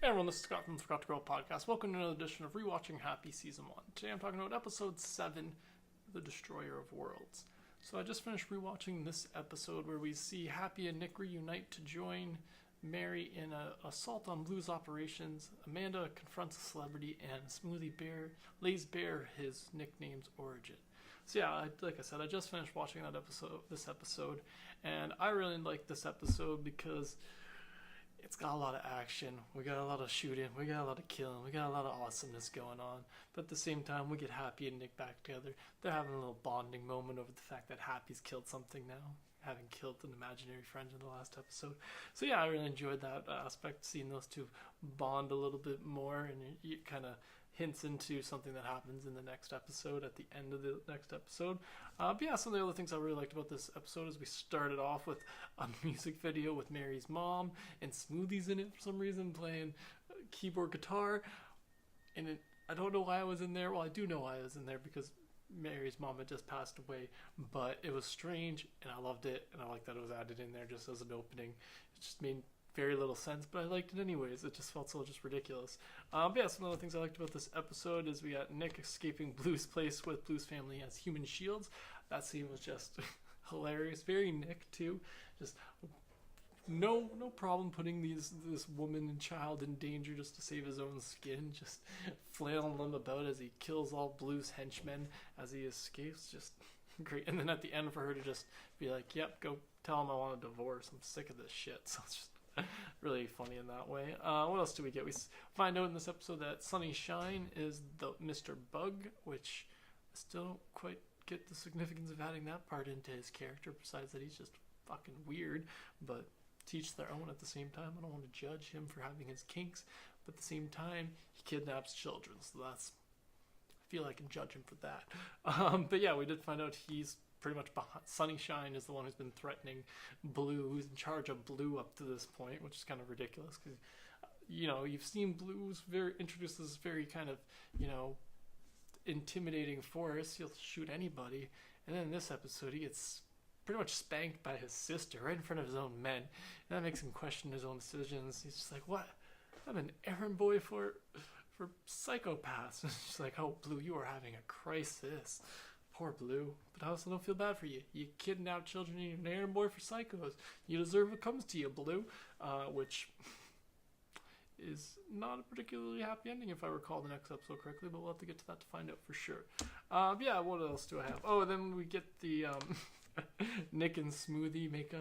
Hey everyone, this is Scott from the Forgot to Grow podcast. Welcome to another edition of ReWatching HAPPY Season 1. Today I'm talking about Episode 7, The Destroyer of Worlds. So I just finished rewatching this episode where we see Happy and Nick reunite to join Mary in an assault on Blue's operations. Amanda confronts a celebrity and Smoothie Bear lays bare his nickname's origin. So yeah, like I said, I just finished watching this episode, and I really liked this episode because it's got a lot of action, we got a lot of shooting, we got a lot of killing, we got a lot of awesomeness going on. But at the same time, we get Happy and Nick back together. They're having a little bonding moment over the fact that Happy's killed something now, having killed an imaginary friend in the last episode. So yeah, I really enjoyed that aspect, seeing those two bond a little bit more, and it kind of hints into something that happens in the next episode, at the end of the next episode. But yeah, some of the other things I really liked about this episode is we started off with a music video with Mary's mom, and Smoothie's in it for some reason, playing keyboard guitar. And I don't know why I was in there. Well, I do know why I was in there, because Mary's mom had just passed away, but it was strange, and I loved it, and I liked that it was added in there just as an opening. It just made very little sense, but I liked it anyways. It just felt so just ridiculous. But yeah, some of the things I liked about this episode is we got Nick escaping Blue's place with Blue's family as human shields. That scene was just hilarious. Very Nick too. Just no problem putting this woman and child in danger just to save his own skin. Just flailing them about as he kills all Blue's henchmen as he escapes. Just great. And then at the end for her to just be like, "Yep, go tell him I want a divorce. I'm sick of this shit." So it's just really funny in that way. What else do we get? We find out in this episode that Sunny Shine is the Mr. Bug, which I still don't quite get the significance of adding that part into his character, besides that he's just fucking weird, but teach their own at the same time. I don't want to judge him for having his kinks, but at the same time, he kidnaps children, so that's, I feel I can judge him for that. But yeah, we did find out he's pretty much behind. Sunny Shine is the one who's been threatening Blue, who's in charge of Blue up to this point, which is kind of ridiculous because, you know, you've seen Blue's introduced this very kind of, you know, intimidating force. He'll shoot anybody, and then in this episode he gets pretty much spanked by his sister right in front of his own men, and that makes him question his own decisions. He's just like, "What? I'm an errand boy for psychopaths." And she's like, "Oh, Blue, you are having a crisis." Poor Blue, but I also don't feel bad for you. You kidnap children and you're an errand boy for psychos. You deserve what comes to you, Blue. Which is not a particularly happy ending if I recall the next episode correctly, but we'll have to get to that to find out for sure. Yeah, what else do I have? Oh, then we get the Nick and Smoothie make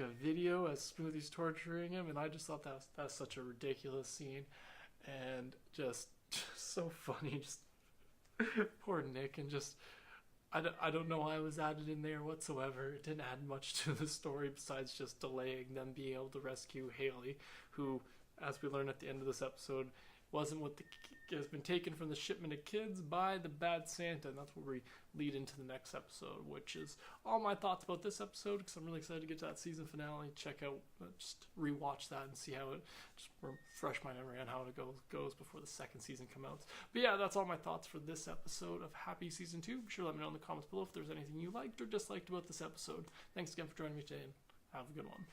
a video as Smoothie's torturing him, and I just thought that was such a ridiculous scene, and just so funny. Just poor Nick, and just I don't know why it was added in there whatsoever. It didn't add much to the story besides just delaying them being able to rescue Haley, who, as we learn at the end of this episode, wasn't what has been taken from the shipment of kids by the bad Santa, and that's where we lead into the next episode, which is all my thoughts about this episode, because I'm really excited to get to that season finale, check out, just rewatch that and see how it, just refresh my memory on how it goes before the second season comes out. But yeah, that's all my thoughts for this episode of Happy Season 2. Be sure to let me know in the comments below if there's anything you liked or disliked about this episode. Thanks again for joining me today, and have a good one.